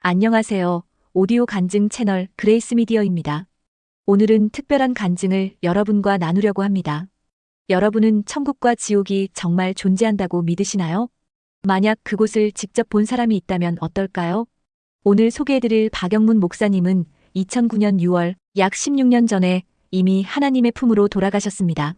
안녕하세요. 오디오 간증 채널 그레이스 미디어입니다. 오늘은 특별한 간증을 여러분과 나누려고 합니다. 여러분은 천국과 지옥이 정말 존재한다고 믿으시나요? 만약 그곳을 직접 본 사람이 있다면 어떨까요? 오늘 소개해드릴 박영문 목사님은 2009년 6월 약 16년 전에 이미 하나님의 품으로 돌아가셨습니다.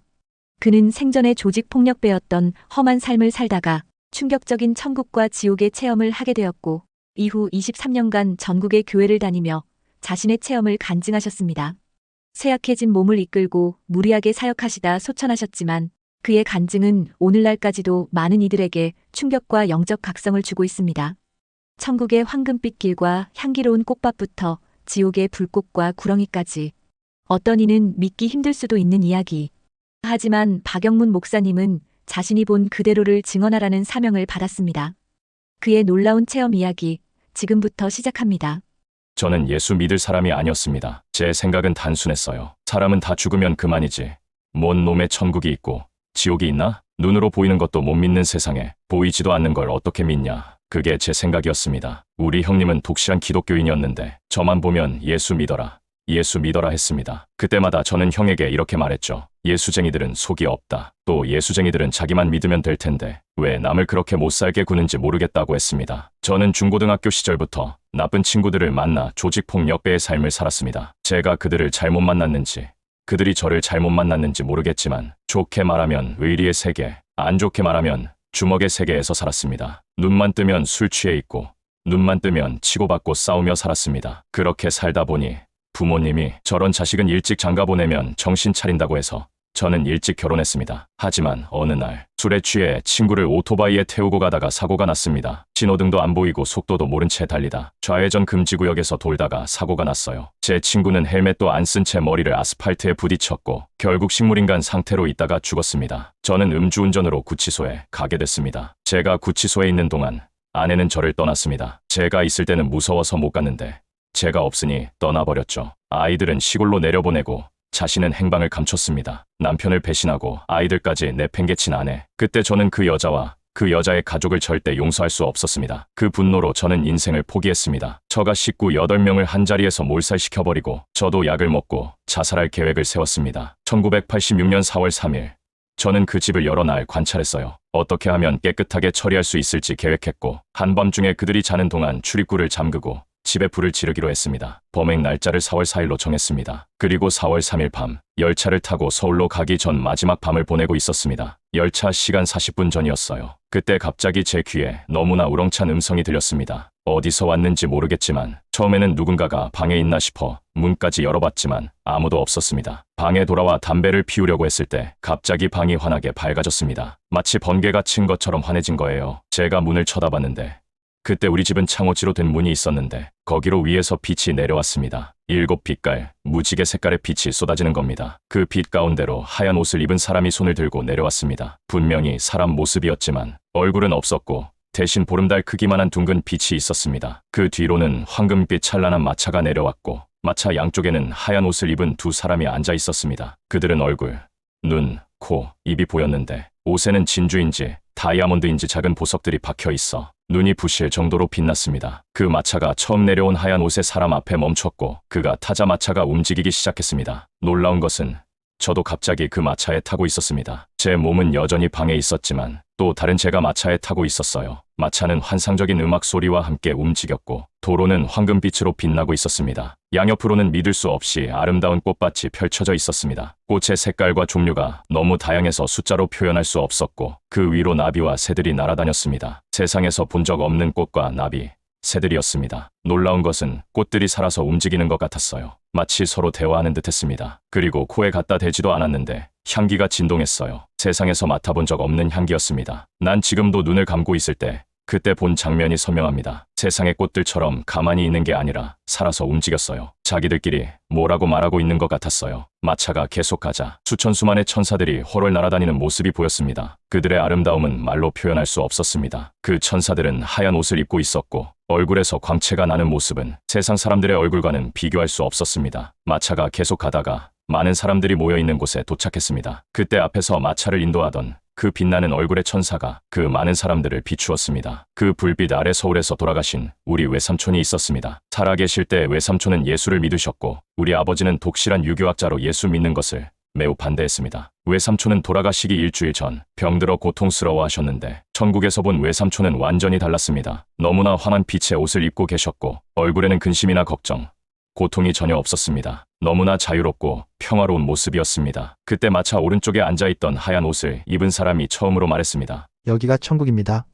그는 생전에 조직폭력배였던 험한 삶을 살다가 충격적인 천국과 지옥의 체험을 하게 되었고 이후 23년간 전국의 교회를 다니며 자신의 체험을 간증하셨습니다. 쇠약해진 몸을 이끌고 무리하게 사역하시다 소천하셨지만 그의 간증은 오늘날까지도 많은 이들에게 충격과 영적 각성을 주고 있습니다. 천국의 황금빛 길과 향기로운 꽃밭부터 지옥의 불꽃과 구렁이까지 어떤 이는 믿기 힘들 수도 있는 이야기. 하지만 박영문 목사님은 자신이 본 그대로를 증언하라는 사명을 받았습니다. 그의 놀라운 체험 이야기, 지금부터 시작합니다. 저는 예수 믿을 사람이 아니었습니다. 제 생각은 단순했어요. 사람은 다 죽으면 그만이지. 뭔 놈의 천국이 있고 지옥이 있나? 눈으로 보이는 것도 못 믿는 세상에 보이지도 않는 걸 어떻게 믿냐? 그게 제 생각이었습니다. 우리 형님은 독실한 기독교인이었는데 저만 보면 예수 믿어라, 예수 믿어라 했습니다. 그때마다 저는 형에게 이렇게 말했죠. 예수쟁이들은 속이 없다. 또 예수쟁이들은 자기만 믿으면 될 텐데 왜 남을 그렇게 못살게 구는지 모르겠다고 했습니다. 저는 중고등학교 시절부터 나쁜 친구들을 만나 조직폭력배의 삶을 살았습니다. 제가 그들을 잘못 만났는지 그들이 저를 잘못 만났는지 모르겠지만 좋게 말하면 의리의 세계, 안 좋게 말하면 주먹의 세계에서 살았습니다. 눈만 뜨면 술 취해 있고 눈만 뜨면 치고받고 싸우며 살았습니다. 그렇게 살다 보니 부모님이 저런 자식은 일찍 장가 보내면 정신 차린다고 해서 저는 일찍 결혼했습니다. 하지만 어느 날 술에 취해 친구를 오토바이에 태우고 가다가 사고가 났습니다. 신호등도 안 보이고 속도도 모른 채 달리다 좌회전 금지구역에서 돌다가 사고가 났어요. 제 친구는 헬멧도 안 쓴 채 머리를 아스팔트에 부딪혔고 결국 식물인간 상태로 있다가 죽었습니다. 저는 음주운전으로 구치소에 가게 됐습니다. 제가 구치소에 있는 동안 아내는 저를 떠났습니다. 제가 있을 때는 무서워서 못 갔는데 제가 없으니 떠나버렸죠. 아이들은 시골로 내려보내고 자신은 행방을 감췄습니다. 남편을 배신하고 아이들까지 내팽개친 아내. 그때 저는 그 여자와 그 여자의 가족을 절대 용서할 수 없었습니다. 그 분노로 저는 인생을 포기했습니다. 처가 식구 8명을 한자리에서 몰살시켜버리고 저도 약을 먹고 자살할 계획을 세웠습니다. 1986년 4월 3일 저는 그 집을 여러 날 관찰했어요. 어떻게 하면 깨끗하게 처리할 수 있을지 계획했고 한밤중에 그들이 자는 동안 출입구를 잠그고 집에 불을 지르기로 했습니다. 범행 날짜를 4월 4일로 정했습니다. 그리고 4월 3일 밤 열차를 타고 서울로 가기 전 마지막 밤을 보내고 있었습니다. 열차 시간 40분 전이었어요. 그때 갑자기 제 귀에 너무나 우렁찬 음성이 들렸습니다. 어디서 왔는지 모르겠지만 처음에는 누군가가 방에 있나 싶어 문까지 열어봤지만 아무도 없었습니다. 방에 돌아와 담배를 피우려고 했을 때 갑자기 방이 환하게 밝아졌습니다. 마치 번개가 친 것처럼 환해진 거예요. 제가 문을 쳐다봤는데 그때 우리 집은 창호지로 된 문이 있었는데 거기로 위에서 빛이 내려왔습니다. 7빛깔, 무지개 색깔의 빛이 쏟아지는 겁니다. 그 빛 가운데로 하얀 옷을 입은 사람이 손을 들고 내려왔습니다. 분명히 사람 모습이었지만 얼굴은 없었고 대신 보름달 크기만한 둥근 빛이 있었습니다. 그 뒤로는 황금빛 찬란한 마차가 내려왔고 마차 양쪽에는 하얀 옷을 입은 두 사람이 앉아 있었습니다. 그들은 얼굴, 눈, 코, 입이 보였는데 옷에는 진주인지 다이아몬드인지 작은 보석들이 박혀 있어 눈이 부실 정도로 빛났습니다. 그 마차가 처음 내려온 하얀 옷의 사람 앞에 멈췄고 그가 타자 마차가 움직이기 시작했습니다. 놀라운 것은 저도 갑자기 그 마차에 타고 있었습니다. 제 몸은 여전히 방에 있었지만 또 다른 제가 마차에 타고 있었어요. 마차는 환상적인 음악 소리와 함께 움직였고 도로는 황금빛으로 빛나고 있었습니다. 양옆으로는 믿을 수 없이 아름다운 꽃밭이 펼쳐져 있었습니다. 꽃의 색깔과 종류가 너무 다양해서 숫자로 표현할 수 없었고 그 위로 나비와 새들이 날아다녔습니다. 세상에서 본 적 없는 꽃과 나비, 새들이었습니다. 놀라운 것은 꽃들이 살아서 움직이는 것 같았어요. 마치 서로 대화하는 듯 했습니다. 그리고 코에 갖다 대지도 않았는데 향기가 진동했어요. 세상에서 맡아본 적 없는 향기였습니다. 난 지금도 눈을 감고 있을 때 그때 본 장면이 선명합니다. 세상의 꽃들처럼 가만히 있는 게 아니라 살아서 움직였어요. 자기들끼리 뭐라고 말하고 있는 것 같았어요. 마차가 계속 가자 수천 수만의 천사들이 헐헐 날아다니는 모습이 보였습니다. 그들의 아름다움은 말로 표현할 수 없었습니다. 그 천사들은 하얀 옷을 입고 있었고 얼굴에서 광채가 나는 모습은 세상 사람들의 얼굴과는 비교할 수 없었습니다. 마차가 계속 가다가 많은 사람들이 모여있는 곳에 도착했습니다. 그때 앞에서 마차를 인도하던 그 빛나는 얼굴의 천사가 그 많은 사람들을 비추었습니다. 그 불빛 아래 서울에서 돌아가신 우리 외삼촌이 있었습니다. 살아계실 때 외삼촌은 예수를 믿으셨고 우리 아버지는 독실한 유교학자로 예수 믿는 것을 매우 반대했습니다. 외삼촌은 돌아가시기 일주일 전 병들어 고통스러워 하셨는데 천국에서 본 외삼촌은 완전히 달랐습니다. 너무나 환한 빛의 옷을 입고 계셨고 얼굴에는 근심이나 걱정, 고통이 전혀 없었습니다. 너무나 자유롭고 평화로운 모습이었습니다. 그때 마차 오른쪽에 앉아있던 하얀 옷을 입은 사람이 처음으로 말했습니다. 여기가 천국입니다.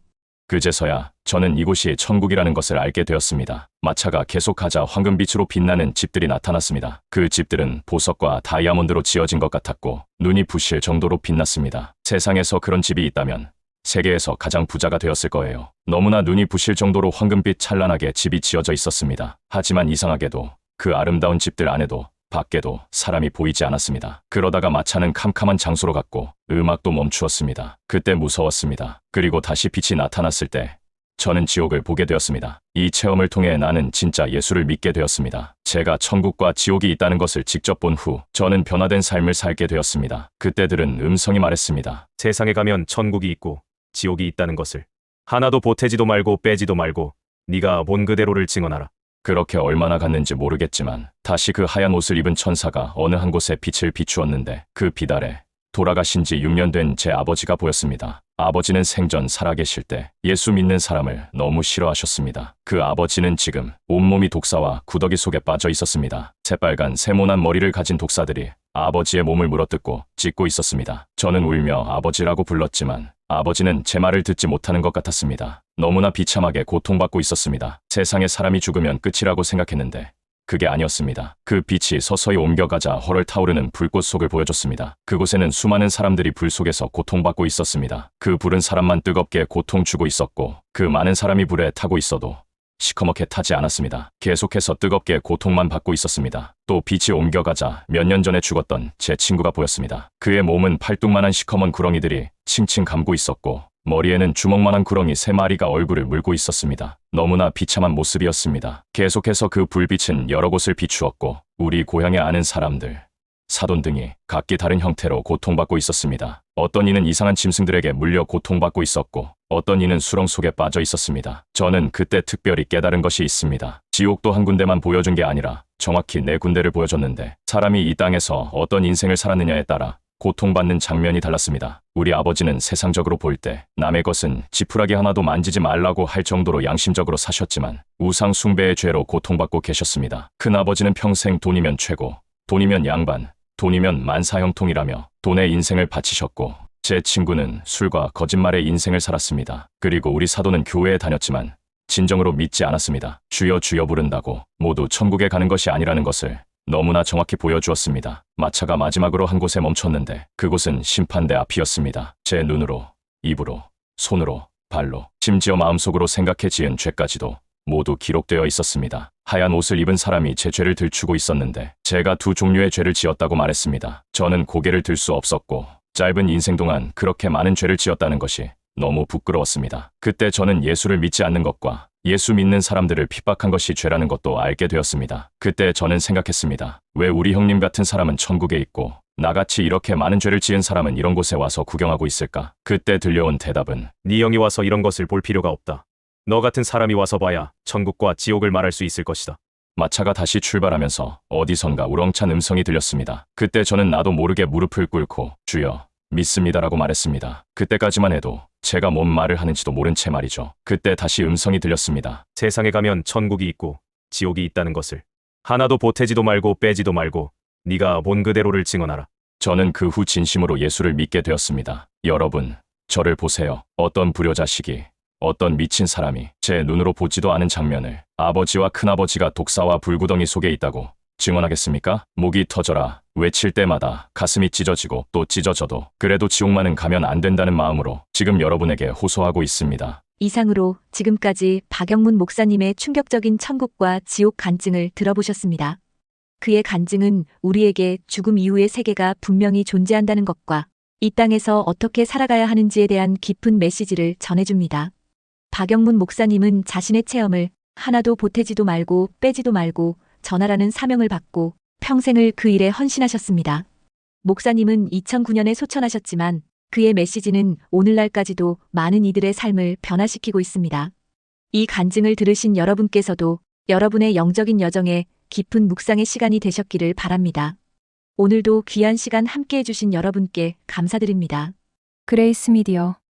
그제서야 저는 이곳이 천국이라는 것을 알게 되었습니다. 마차가 계속가자 황금빛으로 빛나는 집들이 나타났습니다. 그 집들은 보석과 다이아몬드로 지어진 것 같았고 눈이 부실 정도로 빛났습니다. 세상에서 그런 집이 있다면 세계에서 가장 부자가 되었을 거예요. 너무나 눈이 부실 정도로 황금빛 찬란하게 집이 지어져 있었습니다. 하지만 이상하게도 그 아름다운 집들 안에도 밖에도 사람이 보이지 않았습니다. 그러다가 마차는 캄캄한 장소로 갔고 음악도 멈추었습니다. 그때 무서웠습니다. 그리고 다시 빛이 나타났을 때 저는 지옥을 보게 되었습니다. 이 체험을 통해 나는 진짜 예수를 믿게 되었습니다. 제가 천국과 지옥이 있다는 것을 직접 본 후 저는 변화된 삶을 살게 되었습니다. 그때 들은 음성이 말했습니다. 세상에 가면 천국이 있고 지옥이 있다는 것을 하나도 보태지도 말고 빼지도 말고 네가 본 그대로를 증언하라. 그렇게 얼마나 갔는지 모르겠지만 다시 그 하얀 옷을 입은 천사가 어느 한 곳에 빛을 비추었는데 그 빛 아래 돌아가신 지 6년 된 제 아버지가 보였습니다. 아버지는 생전 살아계실 때 예수 믿는 사람을 너무 싫어하셨습니다. 그 아버지는 지금 온몸이 독사와 구더기 속에 빠져 있었습니다. 새빨간 세모난 머리를 가진 독사들이 아버지의 몸을 물어뜯고 찢고 있었습니다. 저는 울며 아버지라고 불렀지만 아버지는 제 말을 듣지 못하는 것 같았습니다. 너무나 비참하게 고통받고 있었습니다. 세상에 사람이 죽으면 끝이라고 생각했는데 그게 아니었습니다. 그 빛이 서서히 옮겨가자 헐헐 타오르는 불꽃 속을 보여줬습니다. 그곳에는 수많은 사람들이 불 속에서 고통받고 있었습니다. 그 불은 사람만 뜨겁게 고통 주고 있었고 그 많은 사람이 불에 타고 있어도 시커멓게 타지 않았습니다. 계속해서 뜨겁게 고통만 받고 있었습니다. 또 빛이 옮겨가자 몇 년 전에 죽었던 제 친구가 보였습니다. 그의 몸은 팔뚝만한 시커먼 구렁이들이 칭칭 감고 있었고 머리에는 주먹만한 구렁이 3마리가 얼굴을 물고 있었습니다. 너무나 비참한 모습이었습니다. 계속해서 그 불빛은 여러 곳을 비추었고 우리 고향에 아는 사람들, 사돈 등이 각기 다른 형태로 고통받고 있었습니다. 어떤 이는 이상한 짐승들에게 물려 고통받고 있었고 어떤 이는 수렁 속에 빠져 있었습니다. 저는 그때 특별히 깨달은 것이 있습니다. 지옥도 한 군데만 보여준 게 아니라 정확히 4군데를 보여줬는데 사람이 이 땅에서 어떤 인생을 살았느냐에 따라 고통받는 장면이 달랐습니다. 우리 아버지는 세상적으로 볼 때 남의 것은 지푸라기 하나도 만지지 말라고 할 정도로 양심적으로 사셨지만 우상 숭배의 죄로 고통받고 계셨습니다. 큰아버지는 평생 돈이면 최고, 돈이면 양반, 돈이면 만사형통이라며 돈에 인생을 바치셨고 제 친구는 술과 거짓말의 인생을 살았습니다. 그리고 우리 사돈은 교회에 다녔지만 진정으로 믿지 않았습니다. 주여 주여 부른다고 모두 천국에 가는 것이 아니라는 것을 너무나 정확히 보여주었습니다. 마차가 마지막으로 한 곳에 멈췄는데 그곳은 심판대 앞이었습니다. 제 눈으로, 입으로, 손으로, 발로, 심지어 마음속으로 생각해 지은 죄까지도 모두 기록되어 있었습니다. 하얀 옷을 입은 사람이 제 죄를 들추고 있었는데 제가 2 종류의 죄를 지었다고 말했습니다. 저는 고개를 들 수 없었고 짧은 인생 동안 그렇게 많은 죄를 지었다는 것이 너무 부끄러웠습니다. 그때 저는 예수를 믿지 않는 것과 예수 믿는 사람들을 핍박한 것이 죄라는 것도 알게 되었습니다. 그때 저는 생각했습니다. 왜 우리 형님 같은 사람은 천국에 있고 나같이 이렇게 많은 죄를 지은 사람은 이런 곳에 와서 구경하고 있을까? 그때 들려온 대답은 네 형이 와서 이런 것을 볼 필요가 없다. 너 같은 사람이 와서 봐야 천국과 지옥을 말할 수 있을 것이다. 마차가 다시 출발하면서 어디선가 우렁찬 음성이 들렸습니다. 그때 저는 나도 모르게 무릎을 꿇고 주여 믿습니다라고 말했습니다. 그때까지만 해도 제가 뭔 말을 하는지도 모른 채 말이죠. 그때 다시 음성이 들렸습니다. 세상에 가면 천국이 있고 지옥이 있다는 것을 하나도 보태지도 말고 빼지도 말고 네가 본 그대로를 증언하라. 저는 그 후 진심으로 예수를 믿게 되었습니다. 여러분, 저를 보세요. 어떤 불효자식이, 어떤 미친 사람이 제 눈으로 보지도 않은 장면을 아버지와 큰아버지가 독사와 불구덩이 속에 있다고 증언하겠습니까? 목이 터져라 외칠 때마다 가슴이 찢어지고 또 찢어져도 그래도 지옥만은 가면 안 된다는 마음으로 지금 여러분에게 호소하고 있습니다. 이상으로 지금까지 박영문 목사님의 충격적인 천국과 지옥 간증을 들어보셨습니다. 그의 간증은 우리에게 죽음 이후의 세계가 분명히 존재한다는 것과 이 땅에서 어떻게 살아가야 하는지에 대한 깊은 메시지를 전해줍니다. 박영문 목사님은 자신의 체험을 하나도 보태지도 말고 빼지도 말고 전하라는 사명을 받고 평생을 그 일에 헌신하셨습니다. 목사님은 2009년에 소천하셨지만 그의 메시지는 오늘날까지도 많은 이들의 삶을 변화시키고 있습니다. 이 간증을 들으신 여러분께서도 여러분의 영적인 여정에 깊은 묵상의 시간이 되셨기를 바랍니다. 오늘도 귀한 시간 함께 해주신 여러분께 감사드립니다. 그레이스 미디어